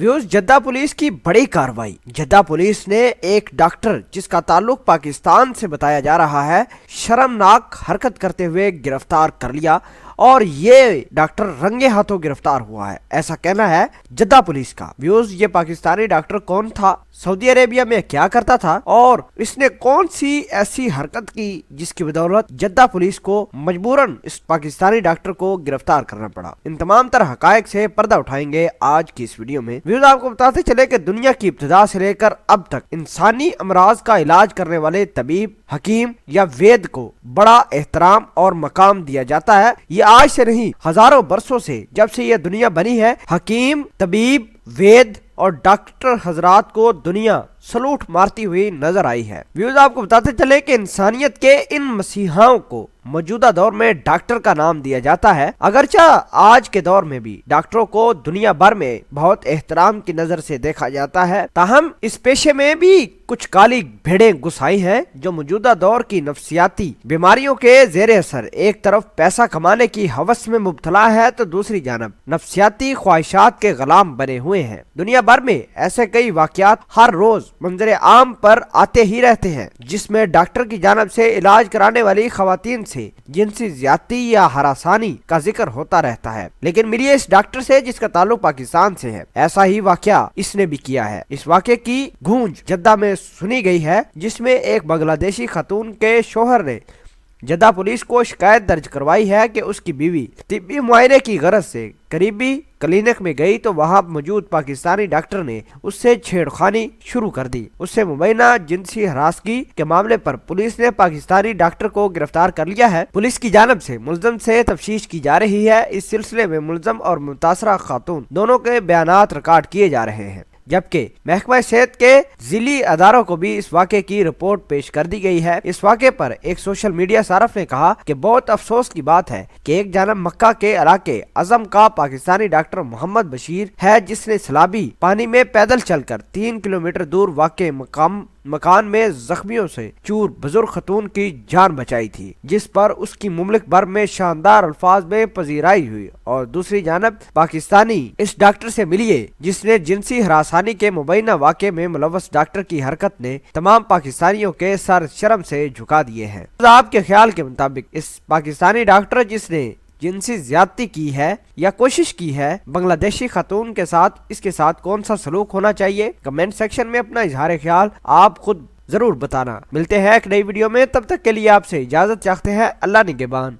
Views Jeddah police کی بڑی کارروائی۔ جدہ پولیس نے ایک ڈاکٹر جس کا تعلق پاکستان سے بتایا جا رہا ہے شرمناک حرکت کرتے ہوئے گرفتار کر لیا، اور یہ ڈاکٹر رنگے ہاتھوں گرفتار ہوا ہے، ایسا کہنا ہے جدہ پولیس کا۔ ویوز یہ پاکستانی ڈاکٹر کون تھا، سعودی عربیہ میں کیا کرتا تھا، اور اس نے کون سی ایسی حرکت کی جس کی بدولت جدہ پولیس کو مجبوراً اس پاکستانی ڈاکٹر کو گرفتار کرنا پڑا، ان تمام تر حقائق سے پردہ اٹھائیں گے آج کی اس ویڈیو میں۔ ویوز آپ کو بتاتے چلے کہ دنیا کی ابتدا سے لے کر اب تک انسانی امراض کا علاج کرنے والے طبیب، حکیم یا وید کو بڑا احترام اور مقام دیا جاتا ہے۔ یہ آج سے نہیں، ہزاروں برسوں سے، جب سے یہ دنیا بنی ہے، حکیم، طبیب، وید اور ڈاکٹر حضرات کو دنیا سلوٹ مارتی ہوئی نظر آئی ہے۔ ویوز آپ کو بتاتے چلے کہ انسانیت کے ان مسیحاؤں کو موجودہ دور میں ڈاکٹر کا نام دیا جاتا ہے، اگرچہ آج کے دور میں بھی ڈاکٹروں کو دنیا بھر میں بہت احترام کی نظر سے دیکھا جاتا ہے، تاہم اس پیشے میں بھی کچھ کالی بھیڑیں گھس آئی ہیں جو موجودہ دور کی نفسیاتی بیماریوں کے زیر اثر ایک طرف پیسہ کمانے کی ہوس میں مبتلا ہے تو دوسری جانب نفسیاتی خواہشات کے غلام بنے ہوئے ہیں۔ دنیا بھر میں ایسے کئی واقعات ہر روز منظر عام پر آتے ہی رہتے ہیں جس میں ڈاکٹر کی جانب سے علاج کرانے والی خواتین سے جنسی زیادتی یا ہراسانی کا ذکر ہوتا رہتا ہے، لیکن ملیے اس ڈاکٹر سے جس کا تعلق پاکستان سے ہے۔ ایسا ہی واقعہ اس نے بھی کیا ہے۔ اس واقعے کی گونج جدہ میں سنی گئی ہے، جس میں ایک بنگلہ دیشی خاتون کے شوہر نے جدہ پولیس کو شکایت درج کروائی ہے کہ اس کی بیوی طبی معائنے کی غرض سے قریبی کلینک میں گئی تو وہاں موجود پاکستانی ڈاکٹر نے اس سے چھیڑخانی شروع کر دی۔ اس سے مبینہ جنسی ہراسگی کے معاملے پر پولیس نے پاکستانی ڈاکٹر کو گرفتار کر لیا ہے۔ پولیس کی جانب سے ملزم سے تفتیش کی جا رہی ہے۔ اس سلسلے میں ملزم اور متاثرہ خاتون دونوں کے بیانات ریکارڈ کیے جا رہے ہیں، جبکہ محکمہ صحت کے ذیلی اداروں کو بھی اس واقعے کی رپورٹ پیش کر دی گئی ہے۔ اس واقعے پر ایک سوشل میڈیا صارف نے کہا کہ بہت افسوس کی بات ہے کہ ایک جانب مکہ کے علاقے اعظم کا پاکستانی ڈاکٹر محمد بشیر ہے جس نے سیلابی پانی میں پیدل چل کر 3 کلومیٹر دور واقع مکان میں زخمیوں سے چور بزرگ خاتون کی جان بچائی تھی، جس پر اس کی مملک بھر میں شاندار الفاظ میں پذیرائی ہوئی، اور دوسری جانب پاکستانی اس ڈاکٹر سے ملیے جس نے جنسی ہراسانی کے مبینہ واقعے میں ملوث ڈاکٹر کی حرکت نے تمام پاکستانیوں کے سر شرم سے جھکا دیے ہیں۔ آپ کے خیال کے مطابق اس پاکستانی ڈاکٹر جس نے جنسی زیادتی کی ہے یا کوشش کی ہے بنگلہ دیشی خاتون کے ساتھ، اس کے ساتھ کون سا سلوک ہونا چاہیے؟ کمنٹ سیکشن میں اپنا اظہار خیال آپ خود ضرور بتانا۔ ملتے ہیں ایک نئی ویڈیو میں، تب تک کے لیے آپ سے اجازت چاہتے ہیں۔ اللہ نگہبان۔